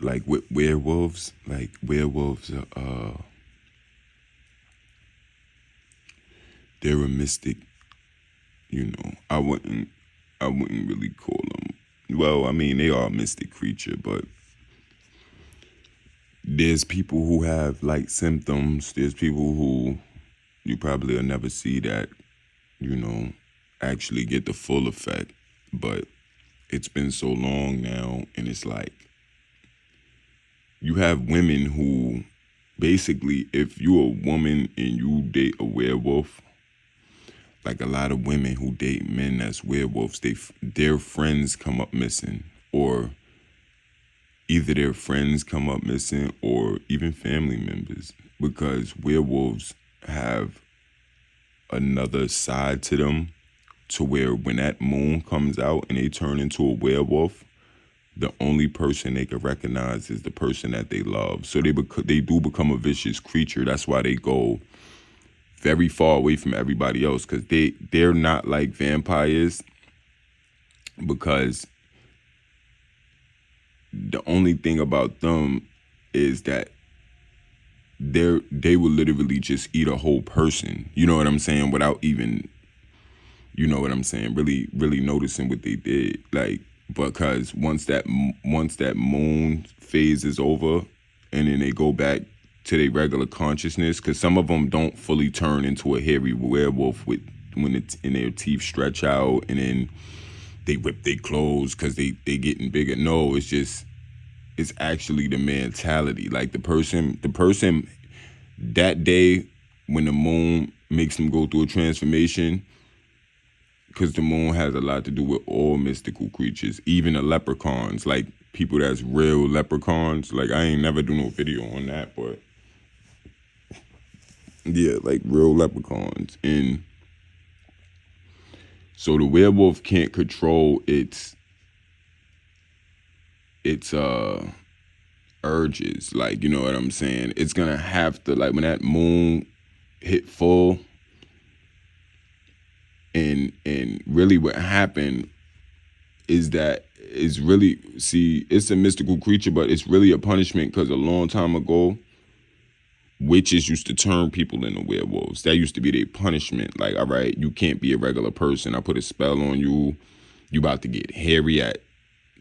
like with werewolves, like werewolves are, they're a mystic, you know. I wouldn't really call them, well, I mean, they are a mystic creature, but there's people who have like symptoms. There's people who you probably will never see that, you know, actually get the full effect. But it's been so long now, and it's like you have women who basically, if you're a woman and you date a werewolf, like a lot of women who date men that's werewolves, their friends come up missing, or either their friends come up missing, or even family members, because werewolves have another side to them, to where when that moon comes out and they turn into a werewolf, the only person they can recognize is the person that they love. So they do become a vicious creature. That's why they go very far away from everybody else, because they're not like vampires, because the only thing about them is that they will literally just eat a whole person. You know what I'm saying? Without even, you know what I'm saying, really noticing what they did. Like, because once that moon phase is over, and then they go back to their regular consciousness, because some of them don't fully turn into a hairy werewolf when it's in their teeth stretch out, and then they rip their clothes because they getting bigger. No, it's actually the mentality. Like the person that day when the moon makes them go through a transformation, because the moon has a lot to do with all mystical creatures, even the leprechauns, like people that's real leprechauns. Like, I ain't never do no video on that, but yeah, like real leprechauns. And so the werewolf can't control its urges. Like, you know what I'm saying? It's gonna have to, like, when that moon hit full, and really what happened is that it's really, see, it's a mystical creature, but it's really a punishment, because a long time ago, witches used to turn people into werewolves. That used to be their punishment. Like, all right, you can't be a regular person. I put a spell on you. You about to get hairy at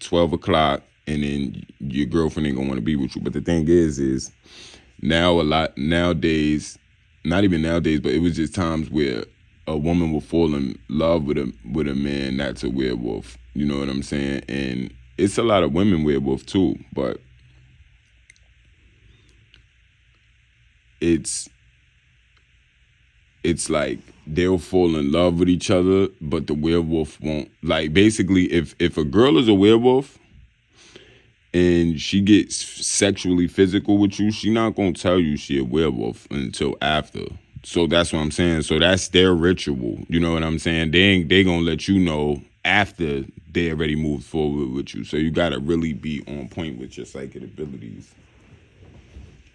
12 o'clock, and then your girlfriend ain't gonna want to be with you. But the thing is now a lot nowadays, not even nowadays, but it was just times where a woman will fall in love with a man that's a werewolf. You know what I'm saying? And it's a lot of women werewolf too, but it's like they'll fall in love with each other, but the werewolf won't. Like, basically, if a girl is a werewolf and she gets sexually physical with you, she not gonna tell you she a werewolf until after. So that's what I'm saying. So that's their ritual. You know what I'm saying? They gonna let you know after they already moved forward with you. So you gotta really be on point with your psychic abilities.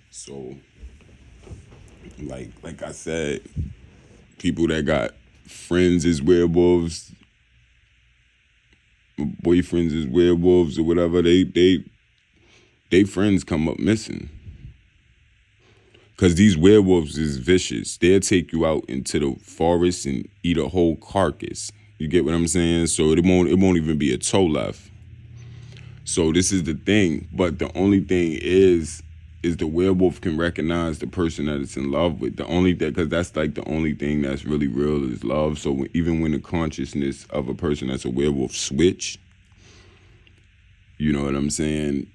So, like I said, people that got friends as werewolves, boyfriends as werewolves, or whatever, they friends come up missing. Because these werewolves is vicious. They'll take you out into the forest and eat a whole carcass. You get what I'm saying? So it won't even be a toe left. So this is the thing. But the only thing is the werewolf can recognize the person that it's in love with. The only thing, because that's like the only thing that's really real is love. So even when the consciousness of a person that's a werewolf switch, you know what I'm saying,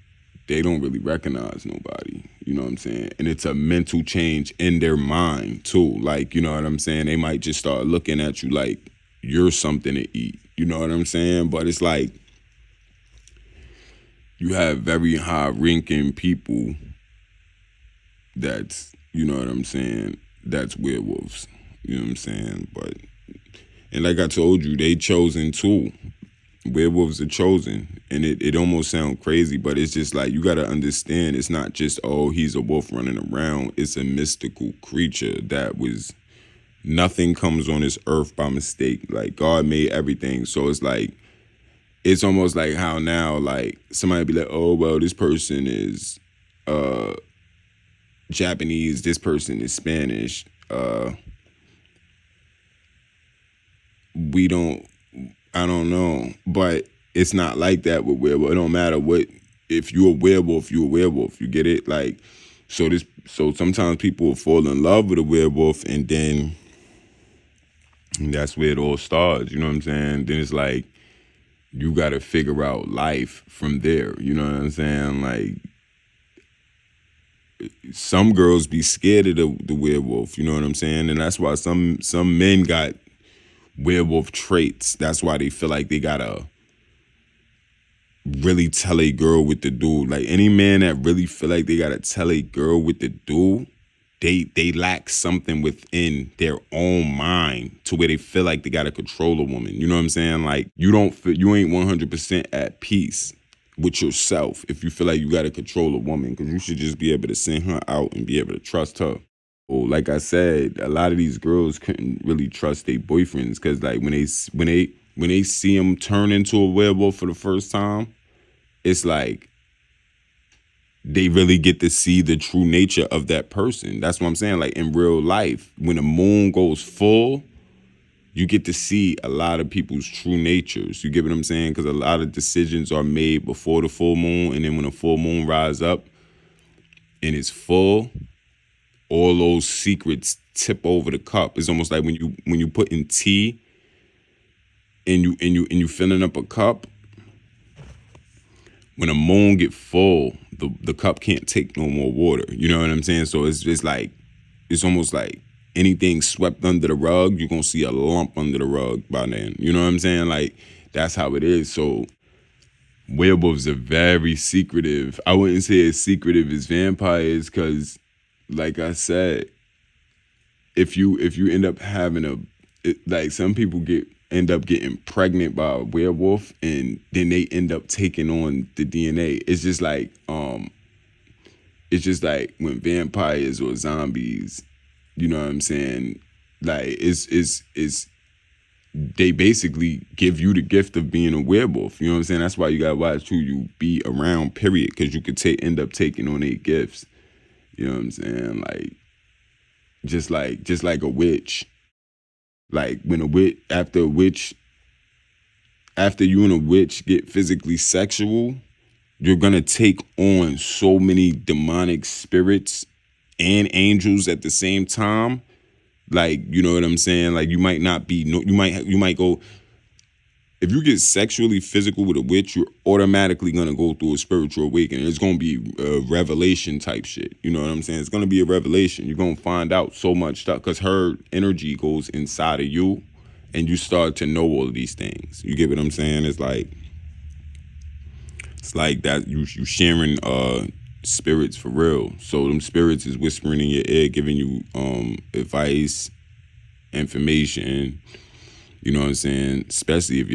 they don't really recognize nobody. You know what I'm saying? And it's a mental change in their mind too. Like, you know what I'm saying? They might just start looking at you like you're something to eat. You know what I'm saying? But it's like you have very high ranking people that's, you know what I'm saying, that's werewolves. You know what I'm saying? But, and like I told you, they chosen too. Werewolves are chosen. And it almost sounds crazy, but it's just like, you got to understand, it's not just, oh, he's a wolf running around. It's a mystical creature that was, nothing comes on this earth by mistake. Like, God made everything. So it's like, it's almost like how now, like, somebody be like, oh, well, this person is Japanese, this person is Spanish. We don't, I don't know. But it's not like that with werewolf. It don't matter what, if you're a werewolf, you're a werewolf. You get it? Like, so sometimes people will fall in love with a werewolf, and then that's where it all starts. You know what I'm saying? Then it's like, you got to figure out life from there. You know what I'm saying? Like, some girls be scared of the werewolf. You know what I'm saying? And that's why some men got werewolf traits. That's why they feel like they gotta really tell a girl what to do. Like, any man that really feel like they gotta tell a girl what to do, they lack something within their own mind to where they feel like they gotta control a woman. You know what I'm saying? Like, you ain't 100% at peace with yourself if you feel like you gotta control a woman, because you should just be able to send her out and be able to trust her. Well, like I said, a lot of these girls couldn't really trust their boyfriends, because like when they see them turn into a werewolf for the first time, it's like they really get to see the true nature of that person. That's what I'm saying. Like, in real life, when the moon goes full, you get to see a lot of people's true natures. You get what I'm saying? Because a lot of decisions are made before the full moon, and then when the full moon rise up and it's full, all those secrets tip over the cup. It's almost like when you put in tea and you filling up a cup. When a moon get full, the cup can't take no more water. You know what I'm saying? So it's just like, it's almost like anything swept under the rug, you're gonna see a lump under the rug by then. You know what I'm saying? Like, that's how it is. So werewolves are very secretive. I wouldn't say as secretive as vampires, because like I said, if you end up having like, some people end up getting pregnant by a werewolf, and then they end up taking on the DNA. It's just like when vampires or zombies, you know what I'm saying? Like, it's they basically give you the gift of being a werewolf. You know what I'm saying? That's why you gotta watch who you be around, period, because you could end up taking on their gifts. You know what I'm saying? Like, just like a witch. Like, when after you and a witch get physically sexual, you're gonna take on so many demonic spirits and angels at the same time. Like, you know what I'm saying? Like, you might not be, you might go, if you get sexually physical with a witch, you're automatically gonna go through a spiritual awakening. It's gonna be a revelation type shit. You know what I'm saying? It's gonna be a revelation. You're gonna find out so much stuff, because her energy goes inside of you, and you start to know all of these things. You get what I'm saying? It's like that you sharing spirits for real. So them spirits is whispering in your ear, giving you advice, information. You know what I'm saying? Especially if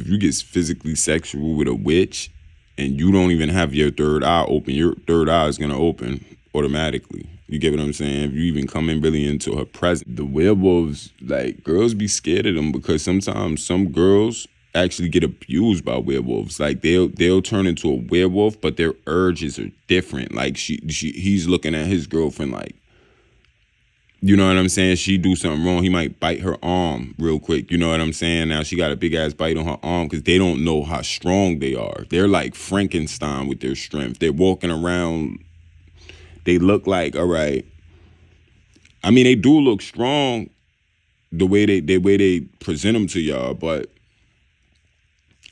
you get physically sexual with a witch, and you don't even have your third eye open, your third eye is gonna open automatically. You get what I'm saying? If you even come in really into her presence. The werewolves, like, girls be scared of them, because sometimes some girls actually get abused by werewolves. Like, they'll turn into a werewolf, but their urges are different. Like, he's looking at his girlfriend like, you know what I'm saying? She do something wrong, he might bite her arm real quick. You know what I'm saying? Now she got a big ass bite on her arm, because they don't know how strong they are. They're like Frankenstein with their strength. They're walking around. They look like, all right. I mean, they do look strong the way they present them to y'all, but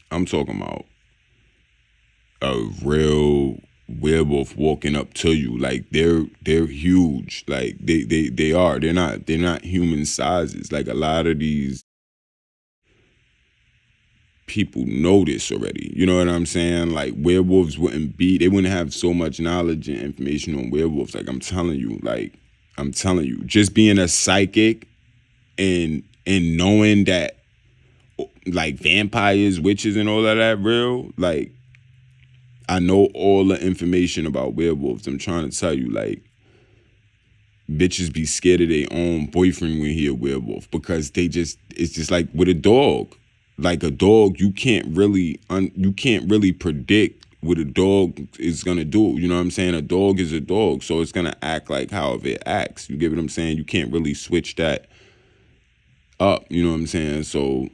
I'm talking about a real werewolf walking up to you. Like, they're huge. Like, they are. They're not human sizes. Like, a lot of these people know this already. You know what I'm saying? Like, werewolves they wouldn't have so much knowledge and information on werewolves. Like, I'm telling you, just being a psychic and knowing that, like, vampires, witches, and all of that real, like, I know all the information about werewolves. I'm trying to tell you, like, bitches be scared of their own boyfriend when he a werewolf, because it's just like with a dog. like a dog, you can't really predict what a dog is gonna do. You know what I'm saying? A dog is a dog, so it's gonna act like however it acts. You get what I'm saying? You can't really switch that up. You know what I'm saying? So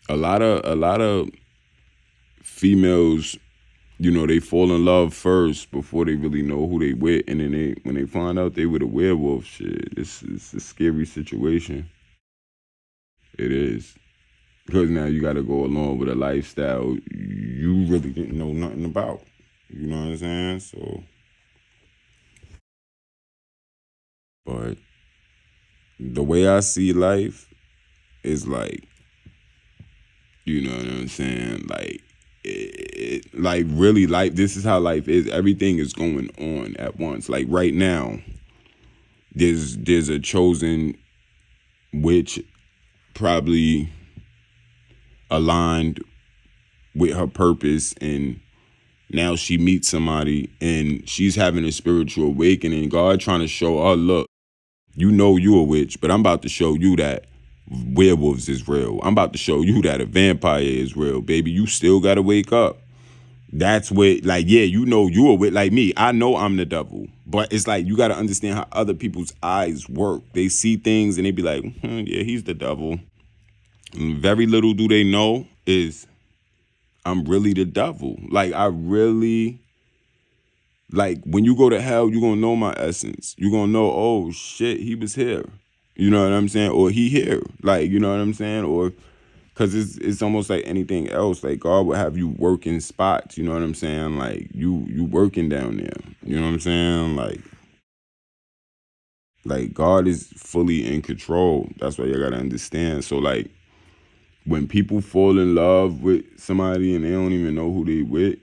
a lot of females, you know, they fall in love first before they really know who they with, and then when they find out they with a werewolf, shit, it's a scary situation. It is. Because now you got to go along with a lifestyle you really didn't know nothing about. You know what I'm saying? So, but the way I see life is like, you know what I'm saying? Like, like really, life. This is how life is. Everything is going on at once. Like right now, there's a chosen witch, probably aligned with her purpose, and now she meets somebody and she's having a spiritual awakening. God trying to show her, look, you know you a witch, but I'm about to show you that werewolves is real. I'm about to show you that a vampire is real, baby. You still gotta wake up. That's what, like, yeah, you know you a witch. Like me, I know I'm the devil, but it's like you gotta understand how other people's eyes work. They see things and they be like, yeah, he's the devil. And very little do they know is I'm really the devil. Like, I really, like, when you go to hell, you're gonna know my essence. You're gonna know, oh shit, he was here. You know what I'm saying? Or he here. Like, you know what I'm saying? Or, cause it's almost like anything else. Like, God will have you working spots. You know what I'm saying? Like, you working down there. You know what I'm saying? Like God is fully in control. That's what you gotta understand. So like, when people fall in love with somebody and they don't even know who they with,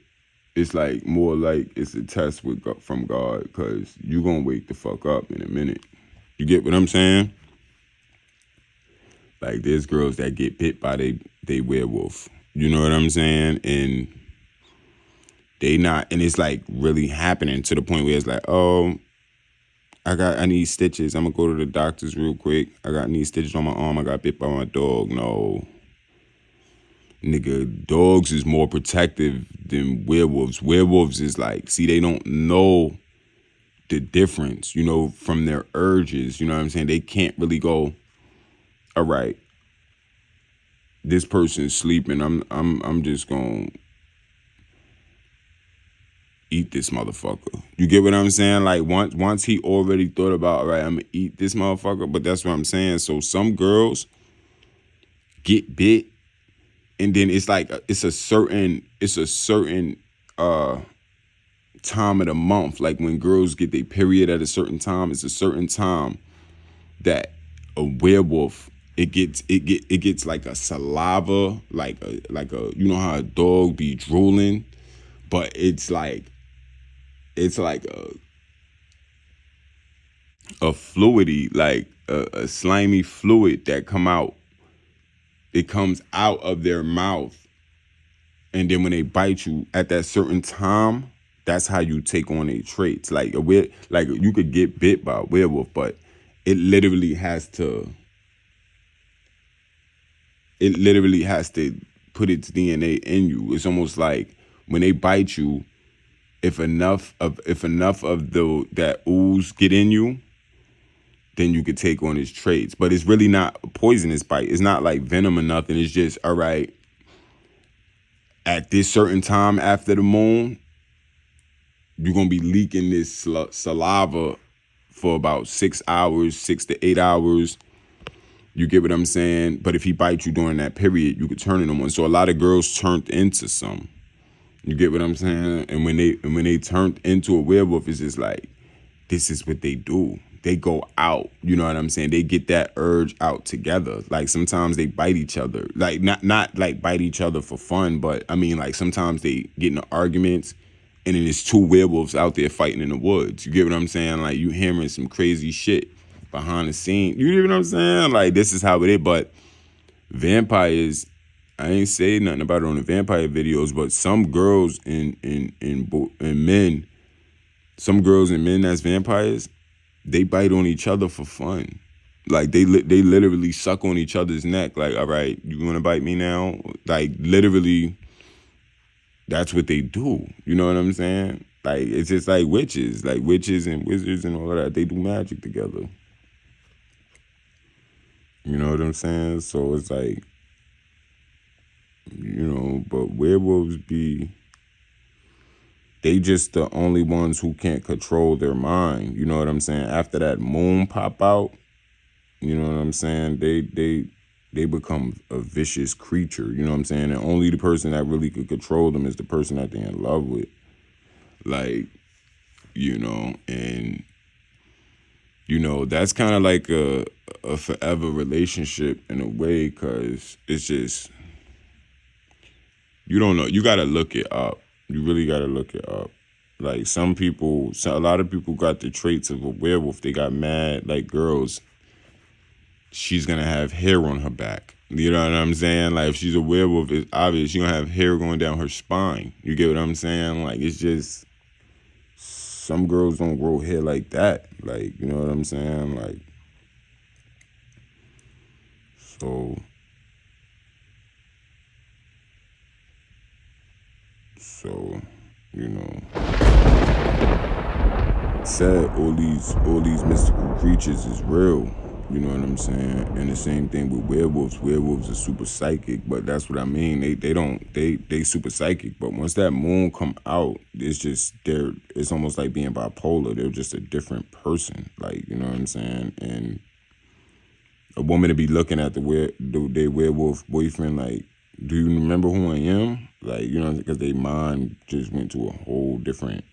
it's like more like it's a test from God, because you gonna wake the fuck up in a minute. You get what I'm saying? Like, there's girls that get bit by they werewolf. You know what I'm saying? And they not, and it's like really happening to the point where it's like, oh, I need stitches. I'm gonna go to the doctor's real quick. I need stitches on my arm. I got bit by my dog. No. Nigga, dogs is more protective than werewolves. Werewolves is like, see, they don't know the difference, you know, from their urges. You know what I'm saying? They can't really go, all right, this person's sleeping. I'm just gonna eat this motherfucker. You get what I'm saying? Like, once he already thought about, all right, I'm gonna eat this motherfucker. But that's what I'm saying. So some girls get bit, and then it's like it's a certain time of the month. Like, when girls get their period at a certain time, it's a certain time that a werewolf, it gets like a saliva, like a you know how a dog be drooling, but it's like a fluidy, like a slimy fluid that come out. It comes out of their mouth, and then when they bite you at that certain time, that's how you take on their traits. Like you could get bit by a werewolf, but it literally has to put its DNA in you. It's almost like when they bite you, if enough of that ooze get in you, then you could take on his traits. But it's really not a poisonous bite. It's not like venom or nothing. It's just, all right, at this certain time after the moon, you're going to be leaking this saliva for about 6 hours, 6 to 8 hours. You get what I'm saying? But if he bites you during that period, you could turn into one. So a lot of girls turned into some. You get what I'm saying? And when they turned into a werewolf, it's just like, this is what they do. They go out. You know what I'm saying? They get that urge out together. Like, sometimes they bite each other. Like, not like bite each other for fun, but I mean, like, sometimes they get into arguments, and then there's two werewolves out there fighting in the woods. You get what I'm saying? Like, you hearing some crazy shit behind the scene. You get what I'm saying? Like, this is how it is. But vampires, I ain't say nothing about it on the vampire videos, but some girls and men, some girls and men that's vampires, they bite on each other for fun. Like they literally suck on each other's neck. Like, all right, you want to bite me now? Like literally, that's what they do. You know what I'm saying? Like it's just like witches and wizards and all of that. They do magic together. You know what I'm saying? So it's like, but werewolves they just the only ones who can't control their mind. You know what I'm saying? After that moon pop out, you know what I'm saying? They become a vicious creature. You know what I'm saying? And only the person that really could control them is the person that they're in love with. Like, and that's kind of like a forever relationship in a way, because it's just, you don't know. You got to look it up. You really got to look it up. Like a lot of people got the traits of a werewolf. They got mad, like girls, she's going to have hair on her back. You know what I'm saying? Like if she's a werewolf, it's obvious she's going to have hair going down her spine. You get what I'm saying? Like it's just, some girls don't grow hair like that. Like, you know what I'm saying? Like, so said all these mystical creatures is real. You know what I'm saying? And the same thing with werewolves. Werewolves are super psychic, but that's what I mean. They super psychic, but once that moon come out, it's almost like being bipolar. They're just a different person. Like, you know what I'm saying? And a woman to be looking at their werewolf boyfriend like, do you remember who I am? Like, because their mind just went to a whole different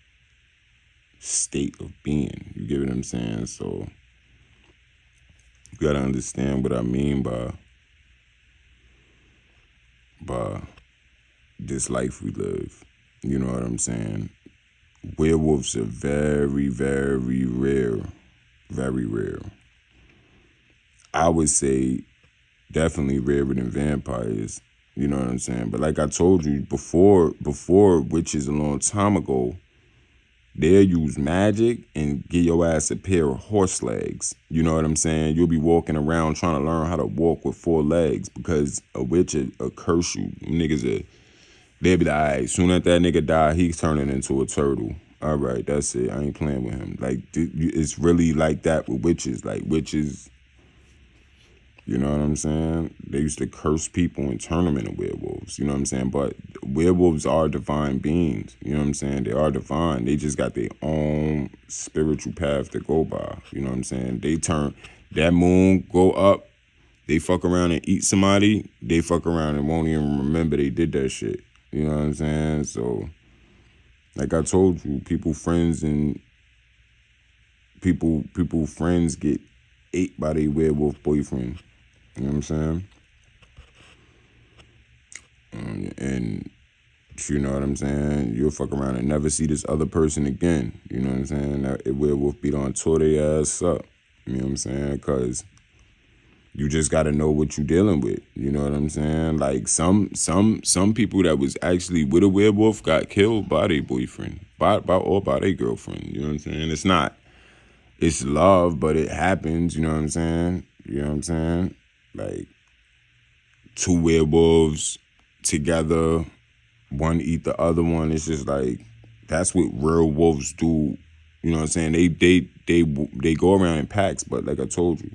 state of being. You get what I'm saying? So you gotta understand what I mean by this life we live. You know what I'm saying? Werewolves are very, very rare. Very rare. I would say definitely rarer than vampires. You know what I'm saying? But like I told you before witches a long time ago, they'll use magic and give your ass a pair of horse legs. You know what I'm saying? You'll be walking around trying to learn how to walk with 4 legs, because a witch will curse you. Niggas, they'll be like, all right, soon as that nigga die, he's turning into a turtle. All right, that's it. I ain't playing with him. Like, it's really like that with witches. Like, witches, you know what I'm saying? They used to curse people and turn them into werewolves. You know what I'm saying? But werewolves are divine beings. You know what I'm saying? They are divine. They just got their own spiritual path to go by. You know what I'm saying? They turn, that moon go up, they fuck around and eat somebody, they fuck around and won't even remember they did that shit. You know what I'm saying? So, like I told you, people friends get ate by their werewolf boyfriend. You know what I'm saying? And you know what I'm saying? You'll fuck around and never see this other person again. You know what I'm saying? That werewolf beat on tore their ass up. You know what I'm saying? Because you just got to know what you're dealing with. You know what I'm saying? Like some people that was actually with a werewolf got killed by their boyfriend, by their girlfriend. You know what I'm saying? It's love, but it happens. You know what I'm saying? You know what I'm saying? Like 2 werewolves together, one eat the other one. It's just like, that's what real wolves do. You know what I'm saying? They go around in packs, but like I told you,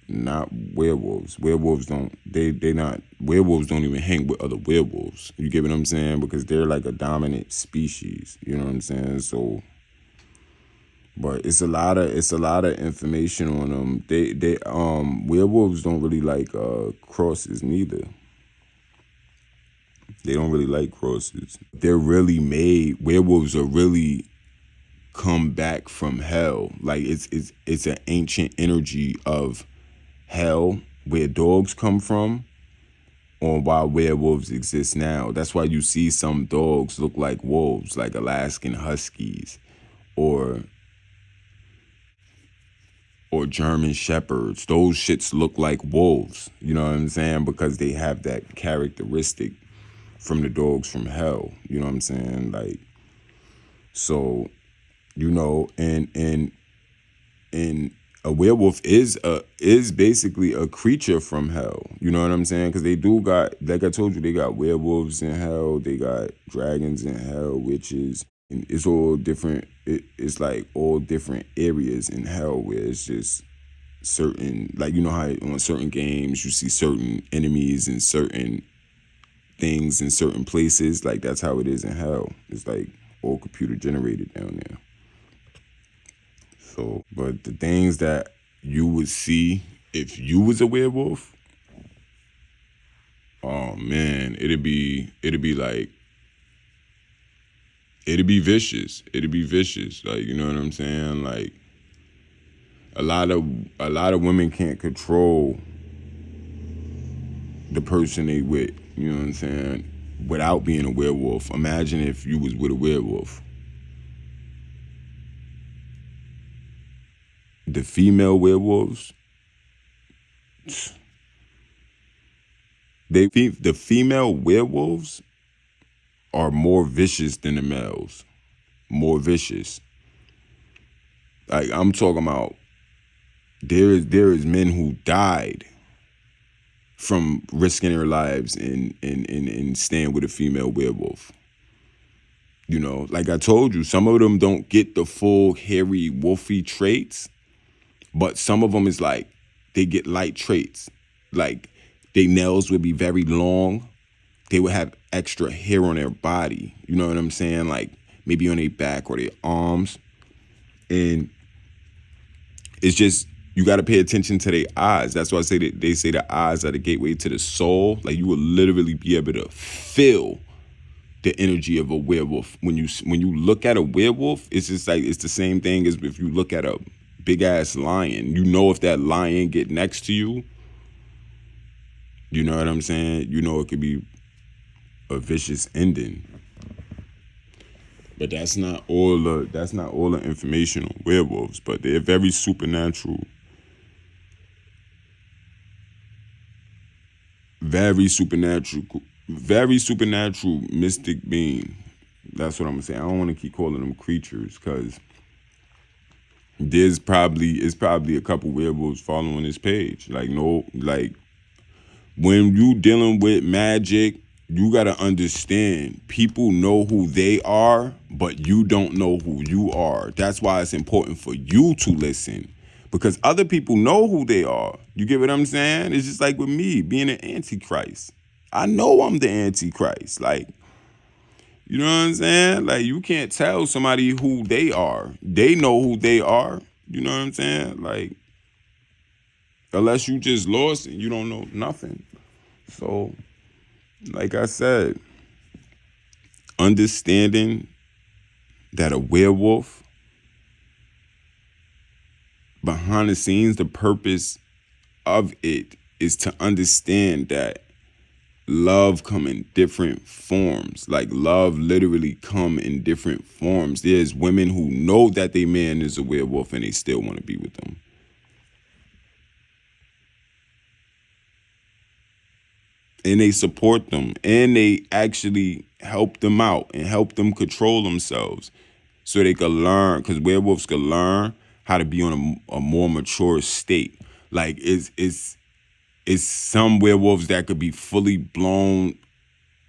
not werewolves. Werewolves don't even hang with other werewolves. You get what I'm saying? Because they're like a dominant species. You know what I'm saying? So, but it's a lot of information on them. Werewolves don't really like crosses neither. They don't really like crosses. They're really made. Werewolves are really come back from hell. Like it's an ancient energy of hell where dogs come from, on why werewolves exist now. That's why you see some dogs look like wolves, like Alaskan Huskies, or German Shepherds. Those shits look like wolves. You know what I'm saying? Because they have that characteristic from the dogs from hell. You know what I'm saying? Like, so, and a werewolf is basically a creature from hell. You know what I'm saying? Because they do got, like I told you, they got werewolves in hell. They got dragons in hell, witches. And it's all different. It's like all different areas in hell where it's just certain, like, you know how on certain games you see certain enemies and certain things in certain places. Like that's how it is in hell. It's like all computer generated down there. So, but the things that you would see if you was a werewolf, oh man, it'd be vicious. It'd be vicious. Like, you know what I'm saying? Like a lot of women can't control the person they with, you know what I'm saying, without being a werewolf. Imagine if you was with a werewolf. The female werewolves, the female werewolves are more vicious than the males. More vicious. Like I'm talking about, there is men who died from risking their lives and staying with a female werewolf. You know, like I told you, some of them don't get the full hairy wolfy traits, but some of them is like they get light traits. Like their nails would be very long. They would have extra hair on their body. You know what I'm saying? Like maybe on their back or their arms. And it's just, you got to pay attention to their eyes. That's why I say that they say the eyes are the gateway to the soul. Like you will literally be able to feel the energy of a werewolf. When you look at a werewolf, it's just like, it's the same thing as if you look at a big ass lion. You know, if that lion get next to you, you know what I'm saying? You know it could be a vicious ending. But that's not all the information on werewolves. But they're very supernatural. Very supernatural mystic being. That's what I'm gonna say. I don't want to keep calling them creatures because it's probably a couple werewolves following this page. Like no, like when you dealing with magic, you gotta understand people know who they are, but you don't know who you are. That's why it's important for you to listen. Because other people know who they are. You get what I'm saying? It's just like with me being an antichrist. I know I'm the antichrist. Like, you know what I'm saying? Like, you can't tell somebody who they are. They know who they are. You know what I'm saying? Like, unless you just lost and you don't know nothing. So, like I said, understanding that a werewolf, behind the scenes, the purpose of it is to understand that love come in different forms. Like love literally come in different forms. There's women who know that their man is a werewolf and they still want to be with them. And they support them and they actually help them out and help them control themselves so they could learn, because werewolves could learn how to be on a more mature state. Like it's some werewolves that could be fully blown,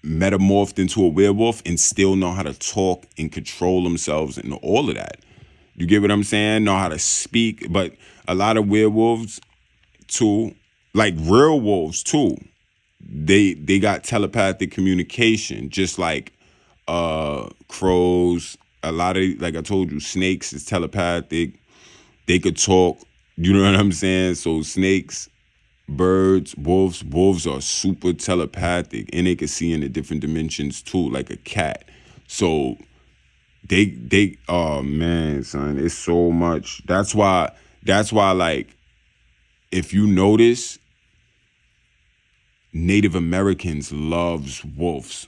metamorphed into a werewolf and still know how to talk and control themselves and all of that. You get what I'm saying? Know how to speak. But a lot of werewolves too, like real wolves too, they got telepathic communication, just like crows. A lot of, like I told you, snakes is telepathic. They could talk. You know what I'm saying? So snakes, birds, wolves are super telepathic, and they can see in the different dimensions too, like a cat. So they oh man, son, it's so much. That's why like if you notice, Native Americans loves wolves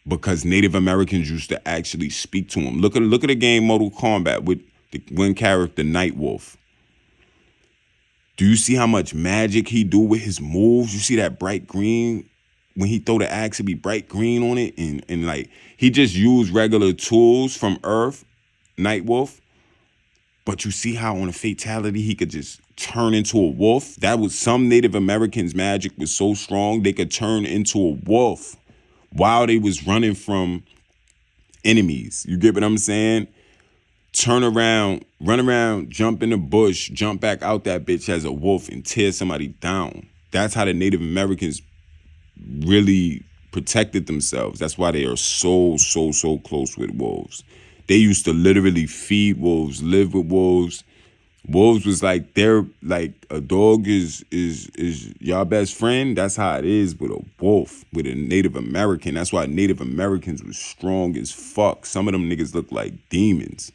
because Native Americans used to actually speak to them. Look at the game Mortal Kombat with the one character, Night Wolf. Do you see how much magic he do with his moves? You see that bright green? When he throw the axe, it be bright green on it. And like, he just used regular tools from Earth, Night Wolf. But you see how on a fatality he could just turn into a wolf? That was some Native Americans' magic was so strong they could turn into a wolf while they was running from enemies. You get what I'm saying? Turn around, run around, jump in the bush, jump back out that bitch as a wolf and tear somebody down. That's how the Native Americans really protected themselves. That's why they are so close with wolves. They used to literally feed wolves, live with wolves. Wolves was like they're like a dog is y'all best friend. That's how it is with a wolf, with a Native American. That's why Native Americans was strong as fuck. Some of them niggas look like demons.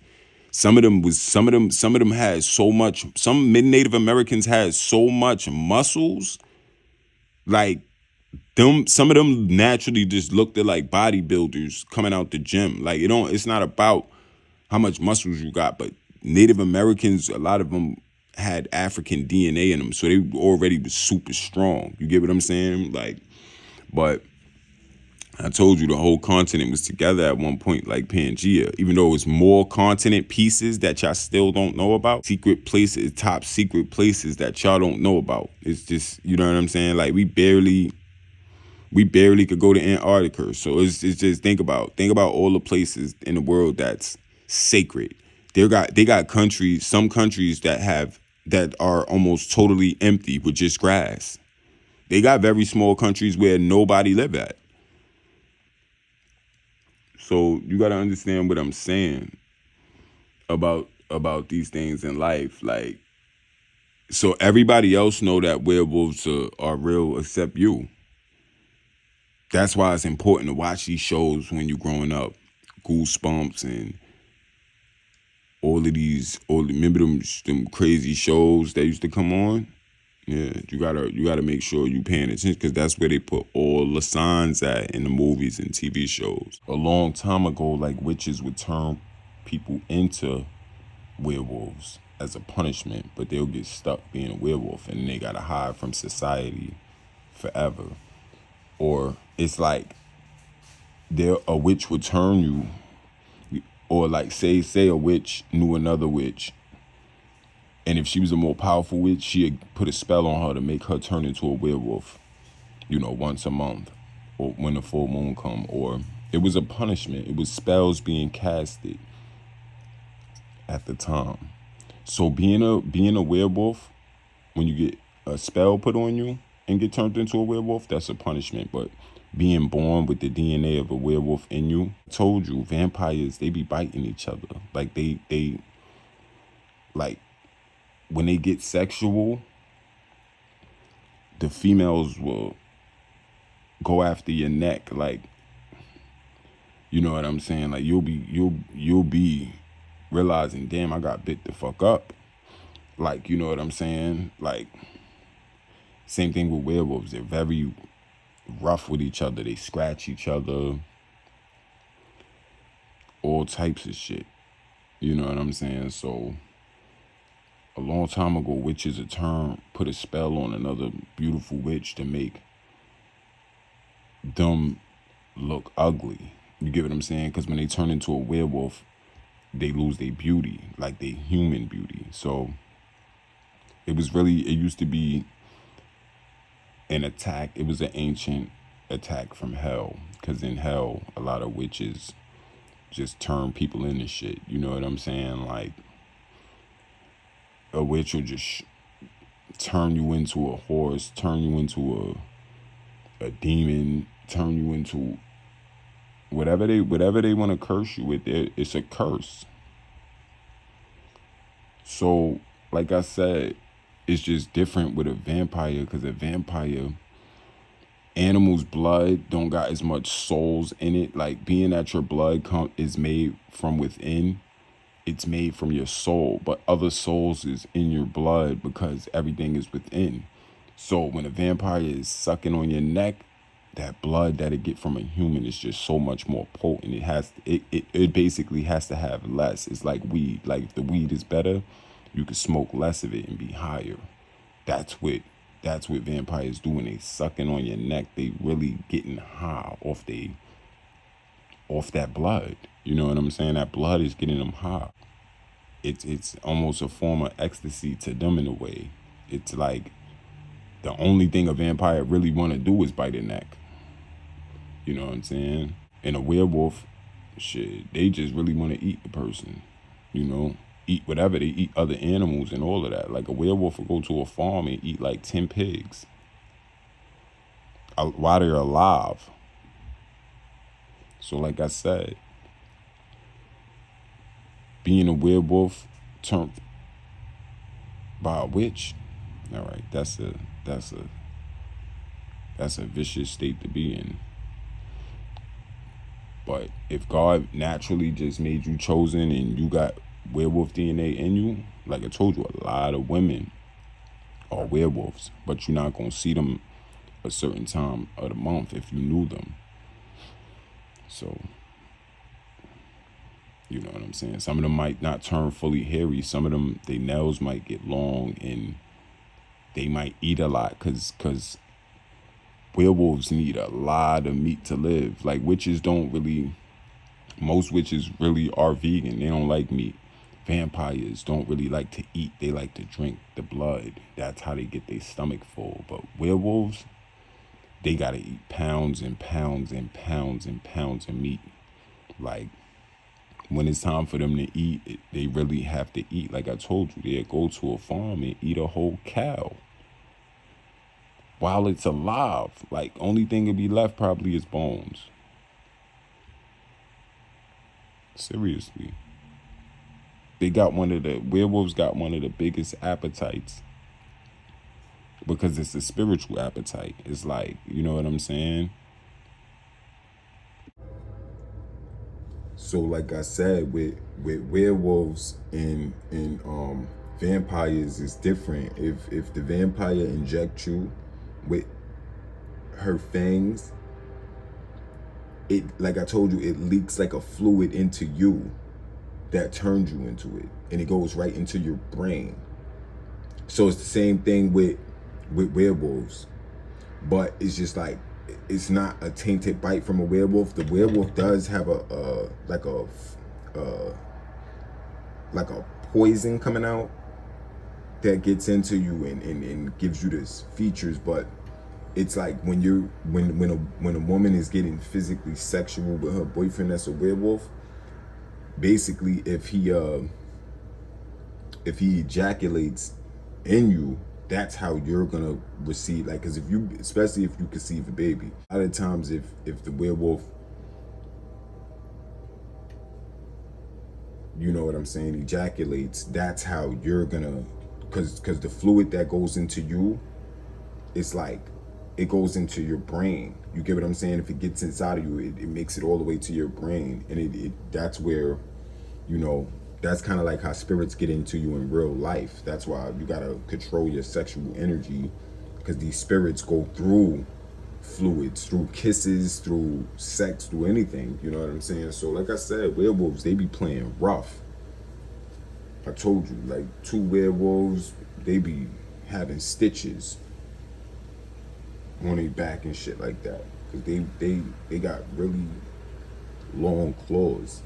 Some of them had so much. Some Native Americans had so much muscles, like them. Some of them naturally just looked at like bodybuilders coming out the gym. Like it's not about how much muscles you got, but Native Americans, a lot of them had African DNA in them, so they already was super strong. You get what I'm saying? Like, but I told you the whole continent was together at one point, like Pangea. Even though it's more continent pieces that y'all still don't know about, secret places, top secret places that y'all don't know about. It's just, you know what I'm saying? Like we barely could go to Antarctica. So it's just think about all the places in the world that's sacred. They got countries, some countries that are almost totally empty with just grass. They got very small countries where nobody live at. So you got to understand what I'm saying about these things in life. Like, so everybody else know that werewolves are real except you. That's why it's important to watch these shows when you're growing up. Goosebumps and remember them crazy shows that used to come on? Yeah, you gotta make sure you paying attention, because that's where they put all the signs at in the movies and TV shows. A long time ago, like, witches would turn people into werewolves as a punishment, but they'll get stuck being a werewolf and they gotta hide from society forever. Or it's like a witch would turn you, or like say a witch knew another witch, and if she was a more powerful witch, she'd put a spell on her to make her turn into a werewolf, once a month, or when the full moon come. Or it was a punishment. It was spells being casted at the time. So being a werewolf, when you get a spell put on you and get turned into a werewolf, that's a punishment. But being born with the DNA of a werewolf in you, I told you, vampires, they be biting each other. Like they like, when they get sexual, the females will go after your neck, like, you know what I'm saying? Like you'll be realizing, damn, I got bit the fuck up. Like, you know what I'm saying? Like, same thing with werewolves. They're very rough with each other. They scratch each other. All types of shit. You know what I'm saying? So a long time ago, witches put a spell on another beautiful witch to make them look ugly. You get what I'm saying? Because when they turn into a werewolf, they lose their beauty, like their human beauty. So it used to be an attack. It was an ancient attack from hell, because in hell, a lot of witches just turn people into shit. You know what I'm saying? Like, a witch will just turn you into a horse, turn you into a demon, turn you into whatever they want to curse you with. It's a curse. So, like I said, it's just different with a vampire, because a vampire, animals' blood don't got as much souls in it. Like, being that your blood is made from within, it's made from your soul, but other souls is in your blood because everything is within. So when a vampire is sucking on your neck, that blood that it get from a human is just so much more potent. It basically has to have less. It's like weed. Like, if the weed is better, you can smoke less of it and be higher. That's what vampires do when they sucking on your neck. They really getting high off that blood. You know what I'm saying? That blood is getting them high. it's almost a form of ecstasy to them in a way. It's like the only thing a vampire really want to do is bite a neck. You know what I'm saying? And a werewolf, shit, they just really want to eat the person. You know, eat whatever. They eat other animals and all of that. Like a werewolf will go to a farm and eat like 10 pigs while they're alive. So like I said, being a werewolf turned by a witch, all right, that's a vicious state to be in. But if God naturally just made you chosen and you got werewolf DNA in you, like I told you, a lot of women are werewolves, but you're not gonna see them a certain time of the month if you knew them. So, you know what I'm saying? Some of them might not turn fully hairy. Some of them, their nails might get long and they might eat a lot because werewolves need a lot of meat to live. Like witches don't really, most witches really are vegan. They don't like meat. Vampires don't really like to eat. They like to drink the blood. That's how they get their stomach full. But werewolves, they gotta eat pounds and pounds and pounds and pounds of meat. Like when it's time for them to eat, they really have to eat. Like I told you, they'll go to a farm and eat a whole cow while it's alive. Like only thing will be left probably is bones. Seriously. Werewolves got one of the biggest appetites because it's a spiritual appetite. It's like, you know what I'm saying? So like I said, with werewolves and vampires is different. If the vampire injects you with her fangs, it, like I told you, it leaks like a fluid into you that turns you into it, and it goes right into your brain. So it's the same thing with werewolves, but it's just like, it's not a tainted bite from a werewolf. The werewolf does have a poison coming out that gets into you and gives you this features. But it's like when a woman is getting physically sexual with her boyfriend that's a werewolf, basically if he ejaculates in you, that's how you're gonna receive, like, because especially if you conceive a baby, a lot of times if the werewolf, you know what I'm saying, ejaculates, that's how you're gonna, because the fluid that goes into you, it's like it goes into your brain. You get what I'm saying? If it gets inside of you, it makes it all the way to your brain, and that's where, you know, that's kind of like how spirits get into you in real life. That's why you gotta control your sexual energy, because these spirits go through fluids, through kisses, through sex, through anything. You know what I'm saying? So like I said, werewolves, they be playing rough. I told you, like 2 werewolves, they be having stitches on their back and shit like that, because they got really long claws.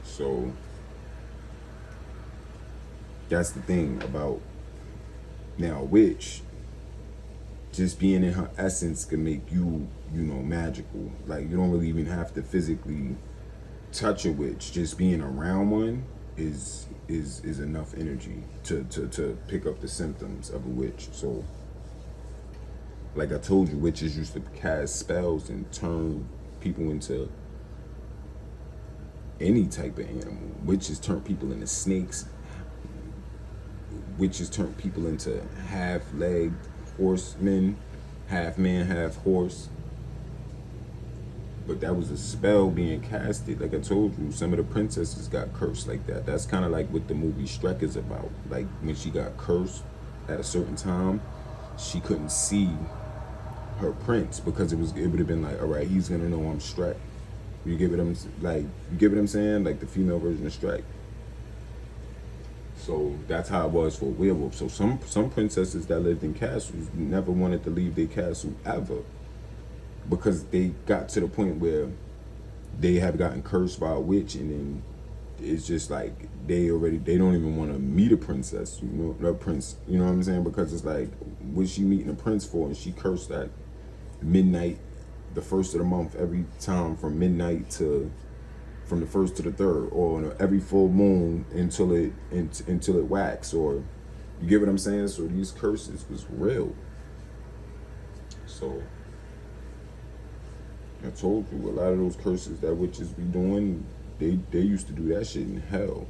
So that's the thing about, now a witch, just being in her essence can make you, you know, magical. Like you don't really even have to physically touch a witch. Just being around one is enough energy to pick up the symptoms of a witch. So like I told you, witches used to cast spells and turn people into any type of animal. Witches turn people into snakes. Witches turn people into half-legged horsemen, half man, half horse. But that was a spell being casted. Like I told you, some of the princesses got cursed like that. That's kind of like what the movie Shrek is about. Like when she got cursed at a certain time, she couldn't see her prince, because it would have been like, all right, he's gonna know I'm Shrek. You get what I'm saying? Like the female version of Shrek. So that's how it was for a werewolf. So some princesses that lived in castles never wanted to leave their castle ever, because they got to the point where they have gotten cursed by a witch, and then it's just like they don't even want to meet a princess, a prince, you know what I'm saying? Because it's like, what's she meeting a prince for? And she cursed at midnight, the first of the month, every time from midnight to from the first to the third, or on every full moon until it wax, or you get what I'm saying? So these curses was real. So I told you, a lot of those curses that witches be doing, they used to do that shit in hell.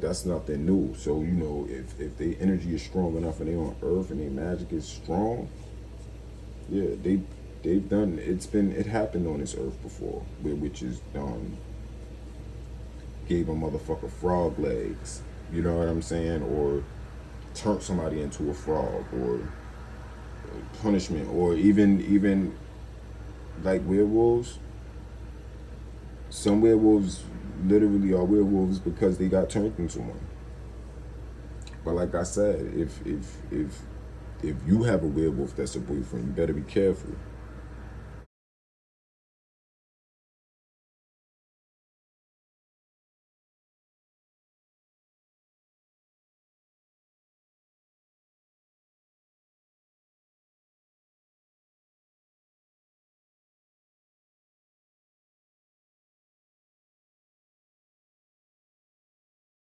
That's nothing new. So, if their energy is strong enough and they on earth and their magic is strong, yeah, they've done it happened on this earth before, where witches gave a motherfucker frog legs, you know what I'm saying? Or turned somebody into a frog, or punishment, or even like werewolves. Some werewolves literally are werewolves because they got turned into one. But like I said, if you have a werewolf that's a boyfriend, you better be careful.